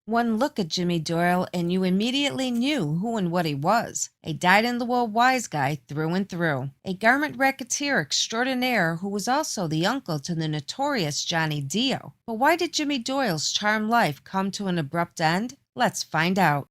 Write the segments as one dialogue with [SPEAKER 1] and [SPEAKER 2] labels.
[SPEAKER 1] One look at Jimmy Doyle and you immediately knew who and what he was. A dyed-in-the-wool wise guy through and through. A garment racketeer extraordinaire who was also the uncle to the notorious Johnny Dio. But why did Jimmy Doyle's charmed life come to an abrupt end? Let's find out.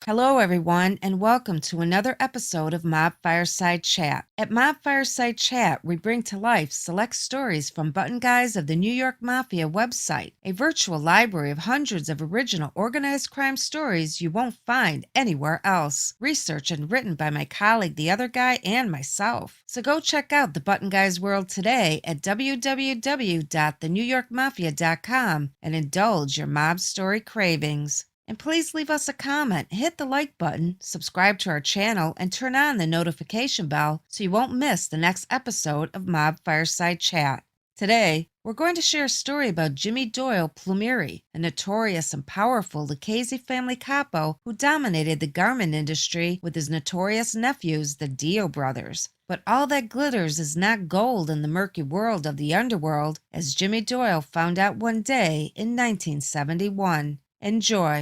[SPEAKER 1] Hello, everyone, and welcome to another episode of Mob Fireside Chat. At Mob Fireside Chat, we bring to life select stories from button guys of the New York Mafia website, a virtual library of hundreds of original organized crime stories you won't find anywhere else, researched and written by my colleague The Other Guy and myself. So go check out the Button Guys world today at www.thenewyorkmafia.com and indulge your mob story cravings. And please leave us a comment, hit the like button, subscribe to our channel, and turn on the notification bell so you won't miss the next episode of Mob Fireside Chat. Today, we're going to share a story about Johnny Doyle Plumeri, a notorious and powerful Lucchese family capo who dominated the garment industry with his notorious nephews, the Dio brothers. But all that glitters is not gold in the murky world of the underworld, as Jimmy Doyle found out one day in 1971. Enjoy.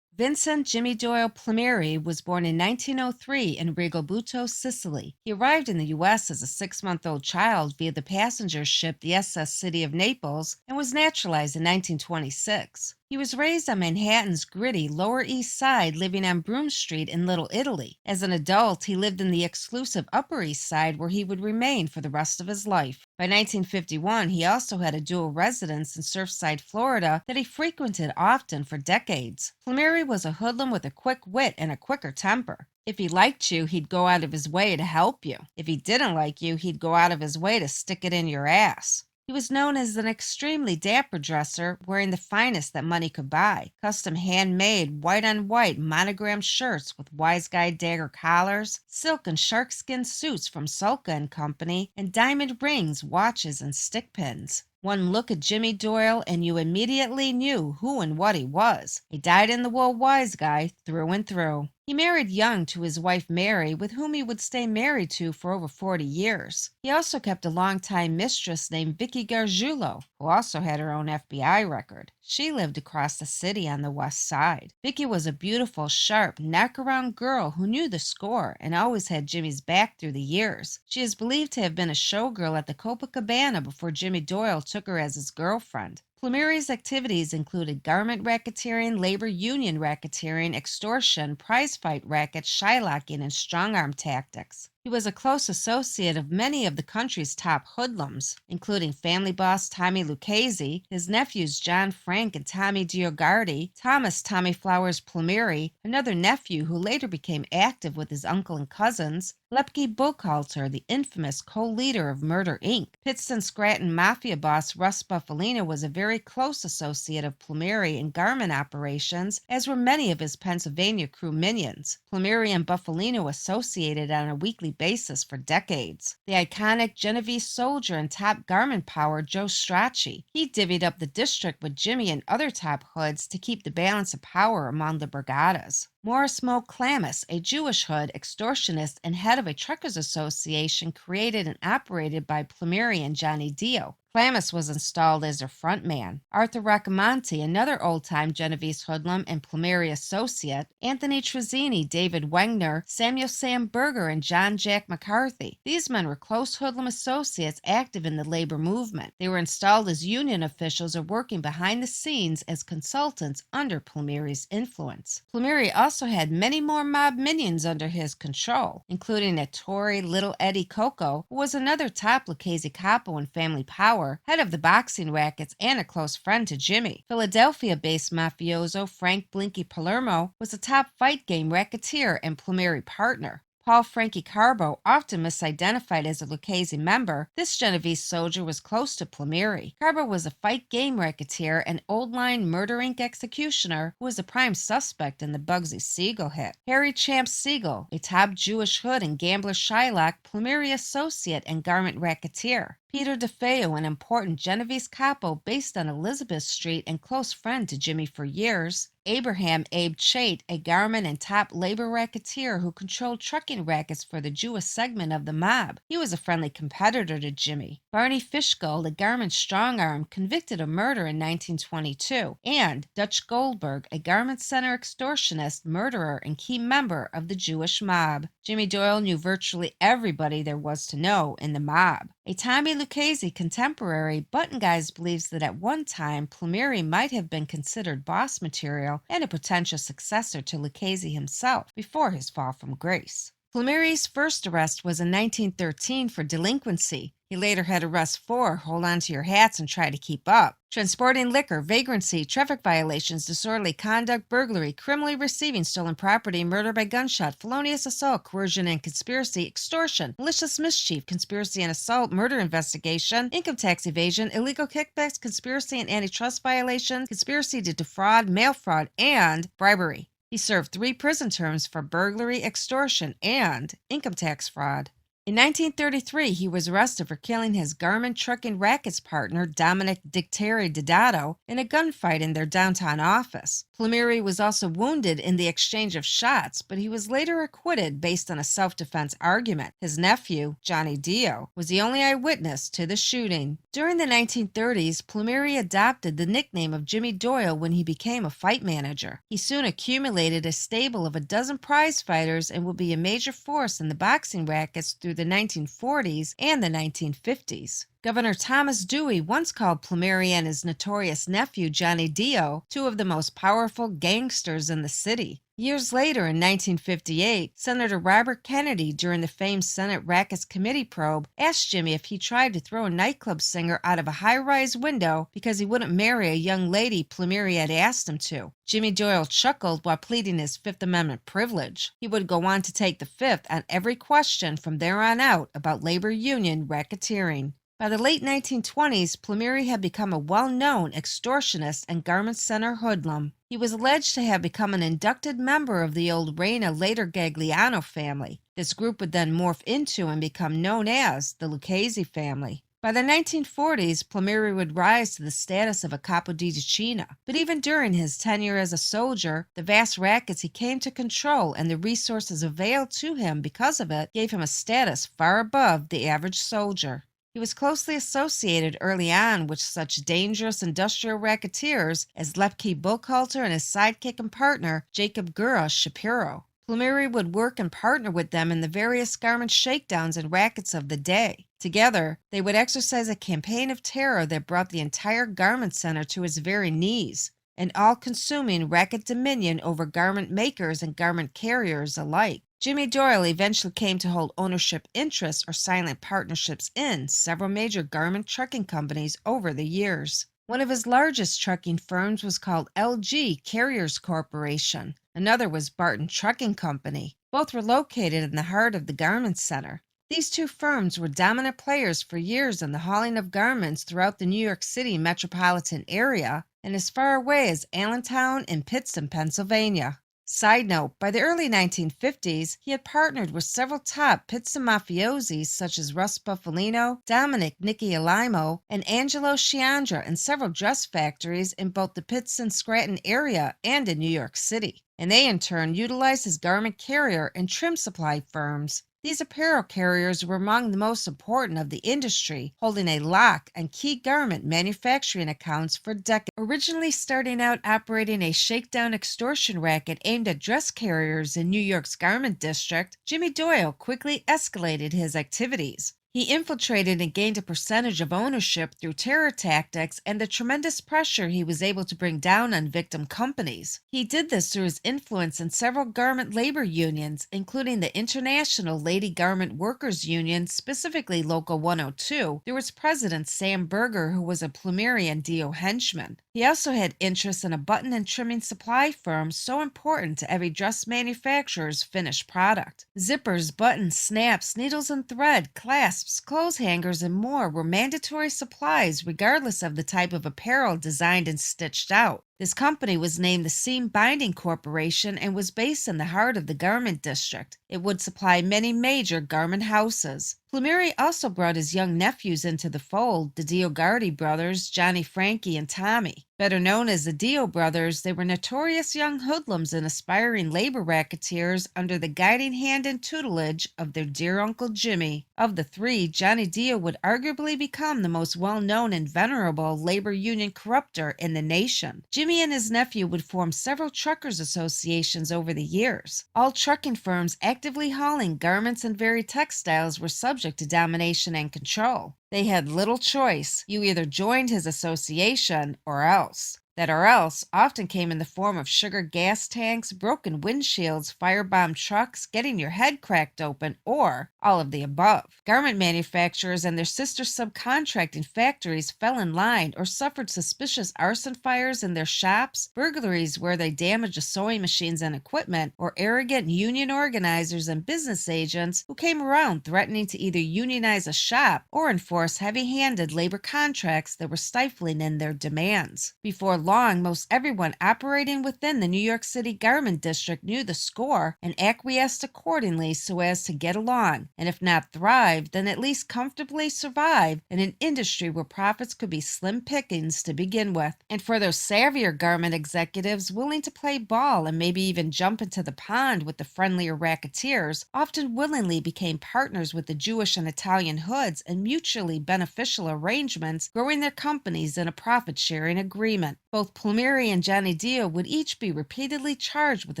[SPEAKER 1] Vincent Jimmy Doyle Plumeri was born in 1903 in Rigoletto, Sicily. He arrived in the U.S. as a 6-month-old child via the passenger ship the SS City of Naples and was naturalized in 1926. He was raised on Manhattan's gritty Lower East Side, living on Broome Street in Little Italy. As an adult, he lived in the exclusive Upper East Side, where he would remain for the rest of his life. By 1951, he also had a dual residence in Surfside, Florida, that he frequented often for decades. Plumeri was a hoodlum with a quick wit and a quicker temper. If he liked you, he'd go out of his way to help you. If he didn't like you, he'd go out of his way to stick it in your ass. He was known as an extremely dapper dresser, wearing the finest that money could buy. Custom handmade, white-on-white monogrammed shirts with wise guy dagger collars, silk and sharkskin suits from Sulka & Company, and diamond rings, watches, and stick pins. One look at Jimmy Doyle and you immediately knew who and what he was. A dyed-in-the-wool wise guy through and through. He married young to his wife Mary, with whom he would stay married to for over 40 years. He also kept a longtime mistress named Vicky Gargiulo, who also had her own FBI record. She lived across the city on the west side. Vicky was a beautiful, sharp, knock-around girl who knew the score and always had Jimmy's back through the years. She is believed to have been a showgirl at the Copacabana before Jimmy Doyle took her as his girlfriend. Plumeri's activities included garment racketeering, labor union racketeering, extortion, prize-fight rackets, shylocking, and strong-arm tactics. He was a close associate of many of the country's top hoodlums, including family boss Tommy Lucchese, his nephews John Frank and Tommy Diogardi, Thomas Tommy Flowers Plumeri, another nephew who later became active with his uncle and cousins, Lepke Buchalter, the infamous co-leader of Murder, Inc. Pittston Scranton Mafia boss Russ Buffalino was a very close associate of Plumeri in garment operations, as were many of his Pennsylvania crew minions. Plumeri and Buffalino associated on a weekly basis for decades. The iconic Genovese soldier and top garment power Joe Strachey. He divvied up the district with Jimmy and other top hoods to keep the balance of power among the brigadas. Morris Mo Clamus, a Jewish hood, extortionist, and head of a truckers association created and operated by Plumeri and Johnny Dio. Clamus was installed as their frontman. Arthur Raccamonte, another old-time Genovese hoodlum and Plumeri associate. Anthony Trezzini, David Wegner, Samuel Sam Berger, and John Jack McCarthy. These men were close hoodlum associates active in the labor movement. They were installed as union officials or working behind the scenes as consultants under Plumeri's influence. Plumeri also had many more mob minions under his control, including Notorious Little Eddie Coco, who was another top Lucchese capo in family power, head of the boxing rackets and a close friend to Jimmy. Philadelphia-based mafioso Frank Blinky Palermo was a top fight game racketeer and Plumeri partner. Paul Frankie Carbo, often misidentified as a Lucchese member, this Genovese soldier was close to Plumeri. Carbo was a fight game racketeer and old-line Murder, Inc. executioner who was a prime suspect in the Bugsy Siegel hit. Harry Champ Siegel, a top Jewish hood and gambler Shylock, Plumeri associate and garment racketeer. Peter DeFeo, an important Genovese capo based on Elizabeth Street and close friend to Jimmy for years. Abraham Abe Chait, a garment and top labor racketeer who controlled trucking rackets for the Jewish segment of the mob. He was a friendly competitor to Jimmy. Barney Fishgold, a garment strong-arm, convicted of murder in 1922. And Dutch Goldberg, a garment center extortionist, murderer, and key member of the Jewish mob. Jimmy Doyle knew virtually everybody there was to know in the mob. A Tommy Lucchese contemporary, Button Guys believes that at one time Plumeri might have been considered boss material and a potential successor to Lucchese himself before his fall from grace. Plumeri's first arrest was in 1913 for delinquency. He later had arrests for hold on to your hats and try to keep up, transporting liquor, vagrancy, traffic violations, disorderly conduct, burglary, criminally receiving stolen property, murder by gunshot, felonious assault, coercion and conspiracy, extortion, malicious mischief, conspiracy and assault, murder investigation, income tax evasion, illegal kickbacks, conspiracy and antitrust violations, conspiracy to defraud, mail fraud, and bribery. He served 3 prison terms for burglary, extortion, and income tax fraud. In 1933, he was arrested for killing his garment trucking rackets partner, Dominic Dicteri Dedato, in a gunfight in their downtown office. Plumeri was also wounded in the exchange of shots, but he was later acquitted based on a self-defense argument. His nephew, Johnny Dio, was the only eyewitness to the shooting. During the 1930s, Plumeri adopted the nickname of Jimmy Doyle when he became a fight manager. He soon accumulated a stable of a dozen prize fighters and would be a major force in the boxing rackets through the 1940s and the 1950s. Governor Thomas Dewey once called Plumeri and his notorious nephew Johnny Dio 2 of the most powerful gangsters in the city. Years later, in 1958, Senator Robert Kennedy, during the famed Senate Rackets Committee probe, asked Jimmy if he tried to throw a nightclub singer out of a high-rise window because he wouldn't marry a young lady Plumeri had asked him to. Jimmy Doyle chuckled while pleading his Fifth Amendment privilege. He would go on to take the fifth on every question from there on out about labor union racketeering. By the late 1920s, Plumeri had become a well-known extortionist and garment center hoodlum. He was alleged to have become an inducted member of the old Reina, later Gagliano family. This group would then morph into and become known as the Lucchese family. By the 1940s, Plumeri would rise to the status of a capo di decina. But even during his tenure as a soldier, the vast rackets he came to control and the resources availed to him because of it gave him a status far above the average soldier. He was closely associated early on with such dangerous industrial racketeers as Lepke Buchalter and his sidekick and partner, Jacob Gura Shapiro. Plumeri would work and partner with them in the various garment shakedowns and rackets of the day. Together, they would exercise a campaign of terror that brought the entire garment center to its very knees, an all-consuming racket dominion over garment makers and garment carriers alike. Jimmy Doyle eventually came to hold ownership interests or silent partnerships in several major garment trucking companies over the years. One of his largest trucking firms was called LG Carriers Corporation. Another was Barton Trucking Company. Both were located in the heart of the garment center. These 2 firms were dominant players for years in the hauling of garments throughout the New York City metropolitan area and as far away as Allentown and Pittston, Pennsylvania. Side note, by the early 1950s, he had partnered with several top Pittston mafiosi such as Russ Buffalino, Dominic Nicky Alimo, and Angelo Chiandra in several dress factories in both the Pittston-Scranton area and in New York City. And they in turn utilized his garment carrier and trim supply firms. These apparel carriers were among the most important of the industry, holding a lock on key garment manufacturing accounts for decades. Originally starting out operating a shakedown extortion racket aimed at dress carriers in New York's garment district, Jimmy Doyle quickly escalated his activities. He infiltrated and gained a percentage of ownership through terror tactics and the tremendous pressure he was able to bring down on victim companies. He did this through his influence in several garment labor unions, including the International Lady Garment Workers Union, specifically Local 102, through its president Sam Berger, who was a Plumeri and Dio henchman. He also had interest in a button and trimming supply firm so important to every dress manufacturer's finished product. Zippers, buttons, snaps, needles and thread, clasps, clothes hangers, and more were mandatory supplies regardless of the type of apparel designed and stitched out. This company was named the Seam Binding Corporation and was based in the heart of the garment district. It would supply many major garment houses. Plumeri also brought his young nephews into the fold, the Dio brothers, Johnny, Frankie, and Tommy. Better known as the Dio brothers, they were notorious young hoodlums and aspiring labor racketeers under the guiding hand and tutelage of their dear Uncle Jimmy. Of the three, Johnny Dio would arguably become the most well-known and venerable labor union corrupter in the nation. Jimmy and his nephew would form several truckers' associations over the years. All trucking firms actively hauling garments and varied textiles were subject to domination and control. They had little choice. You either joined his association or else. That or else often came in the form of sugar gas tanks, broken windshields, firebombed trucks, getting your head cracked open, or all of the above. Garment manufacturers and their sister subcontracting factories fell in line or suffered suspicious arson fires in their shops, burglaries where they damaged sewing machines and equipment, or arrogant union organizers and business agents who came around threatening to either unionize a shop or enforce heavy-handed labor contracts that were stifling in their demands. Before long, most everyone operating within the New York City garment district knew the score and acquiesced accordingly so as to get along, and if not thrive, then at least comfortably survive in an industry where profits could be slim pickings to begin with. And for those savvier garment executives willing to play ball and maybe even jump into the pond with the friendlier racketeers, often willingly became partners with the Jewish and Italian hoods in mutually beneficial arrangements, growing their companies in a profit-sharing agreement. Both Plumeri and Johnny Dio would each be repeatedly charged with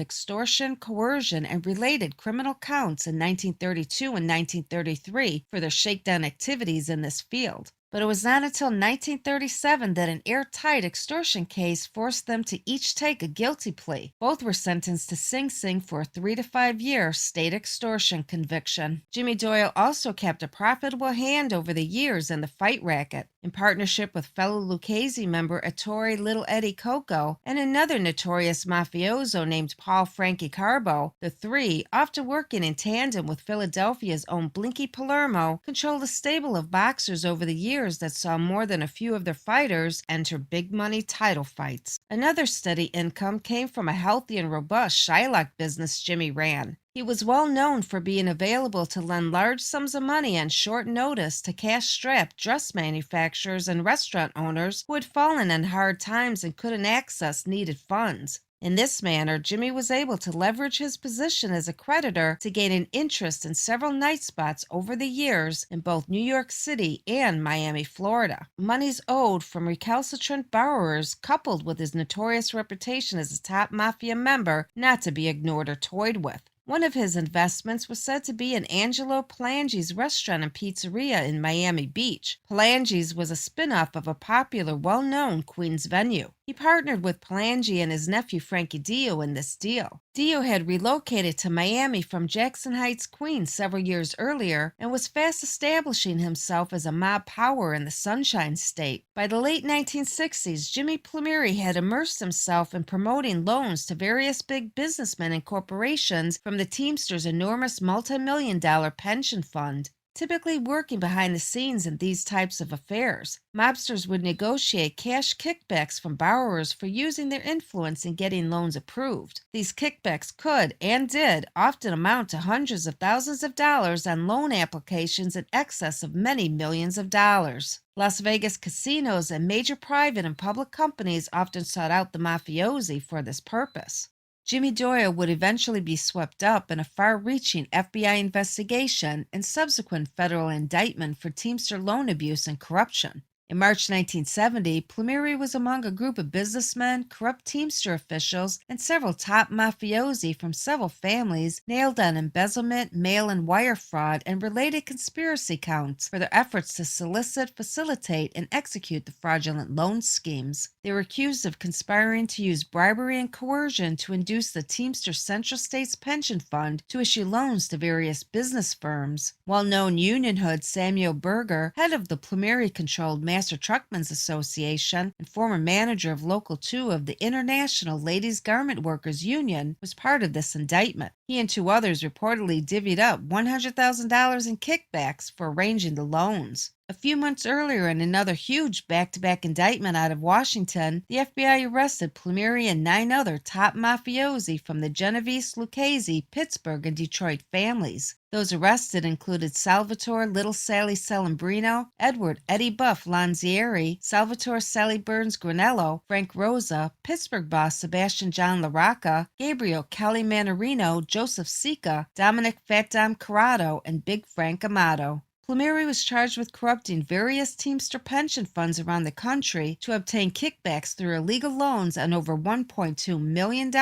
[SPEAKER 1] extortion, coercion, and related criminal counts in 1932 and 1933 for their shakedown activities in this field. But it was not until 1937 that an airtight extortion case forced them to each take a guilty plea. Both were sentenced to Sing Sing for a 3 to 5 year state extortion conviction. Jimmy Doyle also kept a profitable hand over the years in the fight racket. In partnership with fellow Lucchese member Ettore Little Eddie Coco and another notorious mafioso named Paul Frankie Carbo, the three, often working in tandem with Philadelphia's own Blinky Palermo, controlled a stable of boxers over the years that saw more than a few of their fighters enter big money title fights. Another steady income came from a healthy and robust Shylock business Jimmy ran. He was well known for being available to lend large sums of money on short notice to cash-strapped dress manufacturers and restaurant owners who had fallen on hard times and couldn't access needed funds. In this manner, Jimmy was able to leverage his position as a creditor to gain an interest in several night spots over the years in both New York City and Miami, Florida. Monies owed from recalcitrant borrowers, coupled with his notorious reputation as a top mafia member, not to be ignored or toyed with. One of his investments was said to be in Angelo Palangi's restaurant and pizzeria in Miami Beach. Palangi's was a spin-off of a popular, well-known Queens venue. He partnered with Palangi and his nephew Frankie Dio in this deal. Dio had relocated to Miami from Jackson Heights, Queens several years earlier and was fast establishing himself as a mob power in the Sunshine State. By the late 1960s, Jimmy Plumeri had immersed himself in promoting loans to various big businessmen and corporations from the Teamsters' enormous multi-million-dollar pension fund. Typically working behind the scenes in these types of affairs, mobsters would negotiate cash kickbacks from borrowers for using their influence in getting loans approved. These kickbacks could, and did, often amount to hundreds of thousands of dollars on loan applications in excess of many millions of dollars. Las Vegas casinos and major private and public companies often sought out the mafiosi for this purpose. Jimmy Doyle would eventually be swept up in a far-reaching FBI investigation and subsequent federal indictment for Teamster loan abuse and corruption. In March 1970, Plumeri was among a group of businessmen, corrupt Teamster officials, and several top mafiosi from several families nailed on embezzlement, mail and wire fraud, and related conspiracy counts for their efforts to solicit, facilitate, and execute the fraudulent loan schemes. They were accused of conspiring to use bribery and coercion to induce the Teamster Central States Pension Fund to issue loans to various business firms. Well-known union hood Samuel Berger, head of the Plumeri-controlled Master Truckmen's Association and former manager of Local 2 of the International Ladies Garment Workers Union, was part of this indictment. He and two others reportedly divvied up $100,000 in kickbacks for arranging the loans. A few months earlier, in another huge back-to-back indictment out of Washington, the FBI arrested Plumeri and 9 other top mafiosi from the Genovese, Lucchese, Pittsburgh, and Detroit families. Those arrested included Salvatore Little Sally Salambrino, Edward Eddie Buff Lanzieri, Salvatore Sally Burns Granello, Frank Rosa, Pittsburgh boss Sebastian John LaRocca, Gabriel Kelly Manarino, Joseph Sica, Dominic Fat Dom Corrado, and Big Frank Amato. Plumeri was charged with corrupting various Teamster pension funds around the country to obtain kickbacks through illegal loans on over $1.2 million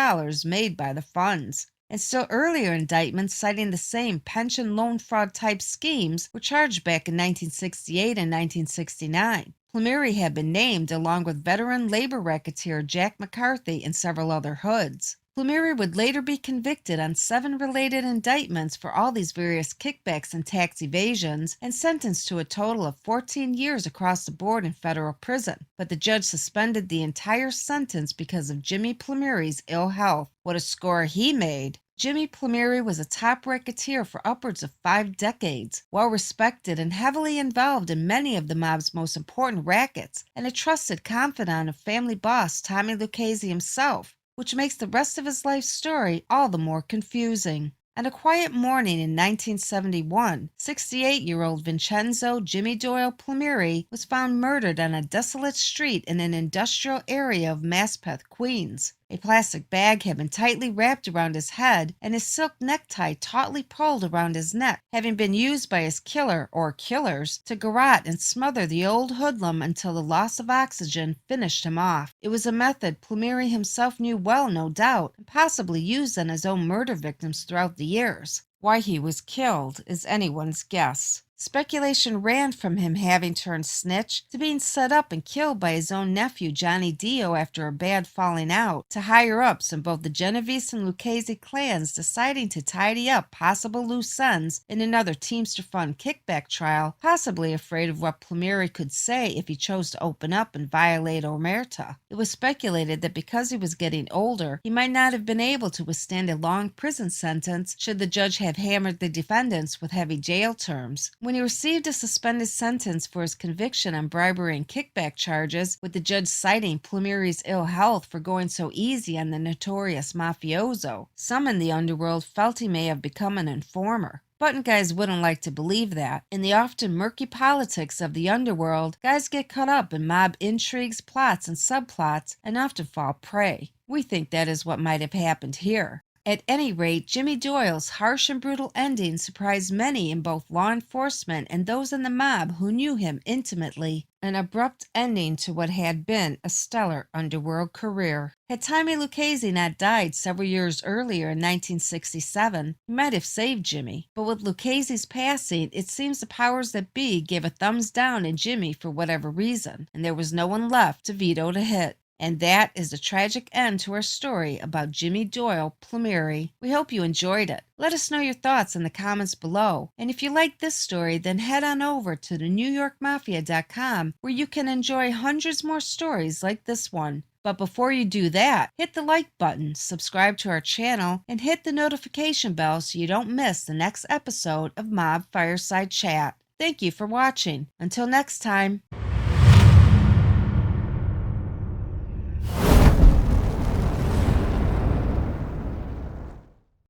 [SPEAKER 1] made by the funds. And still earlier indictments citing the same pension loan fraud type schemes were charged back in 1968 and 1969. Plumeri had been named along with veteran labor racketeer Jack McCarthy and several other hoods. Plumeri would later be convicted on 7 related indictments for all these various kickbacks and tax evasions and sentenced to a total of 14 years across the board in federal prison. But the judge suspended the entire sentence because of Jimmy Plumeri's ill health. What a score he made! Jimmy Plumeri was a top racketeer for upwards of 5 decades, well respected and heavily involved in many of the mob's most important rackets, and a trusted confidant of family boss Tommy Lucchese himself, which makes the rest of his life story all the more confusing. On a quiet morning in 1971, 68-year-old Vincenzo Jimmy Doyle Plumeri was found murdered on a desolate street in an industrial area of Maspeth, Queens. A plastic bag had been tightly wrapped around his head, and his silk necktie tautly pulled around his neck, having been used by his killer, or killers, to garrote and smother the old hoodlum until the loss of oxygen finished him off. It was a method Plumeri himself knew well, no doubt, and possibly used on his own murder victims throughout the years. Why he was killed is anyone's guess. Speculation ran from him having turned snitch, to being set up and killed by his own nephew Johnny Dio after a bad falling out, to higher-ups in both the Genovese and Lucchese clans deciding to tidy up possible loose ends in another Teamster Fund kickback trial, possibly afraid of what Plumeri could say if he chose to open up and violate omerta. It was speculated that because he was getting older, he might not have been able to withstand a long prison sentence should the judge have hammered the defendants with heavy jail terms. When he received a suspended sentence for his conviction on bribery and kickback charges, with the judge citing Plumeri's ill health for going so easy on the notorious mafioso, some in the underworld felt he may have become an informer. Button guys wouldn't like to believe that. In the often murky politics of the underworld, guys get caught up in mob intrigues, plots, and subplots, and often fall prey. We think that is what might have happened here. At any rate, Jimmy Doyle's harsh and brutal ending surprised many in both law enforcement and those in the mob who knew him intimately. An abrupt ending to what had been a stellar underworld career. Had Tommy Lucchese not died several years earlier in 1967, he might have saved Jimmy. But with Lucchese's passing, it seems the powers that be gave a thumbs down in Jimmy for whatever reason, and there was no one left to veto the hit. And that is the tragic end to our story about Jimmy Doyle Plumeri. We hope you enjoyed it. Let us know your thoughts in the comments below. And if you like this story, then head on over to thenewyorkmafia.com where you can enjoy hundreds more stories like this one. But before you do that, hit the like button, subscribe to our channel, and hit the notification bell so you don't miss the next episode of Mob Fireside Chat. Thank you for watching. Until next time.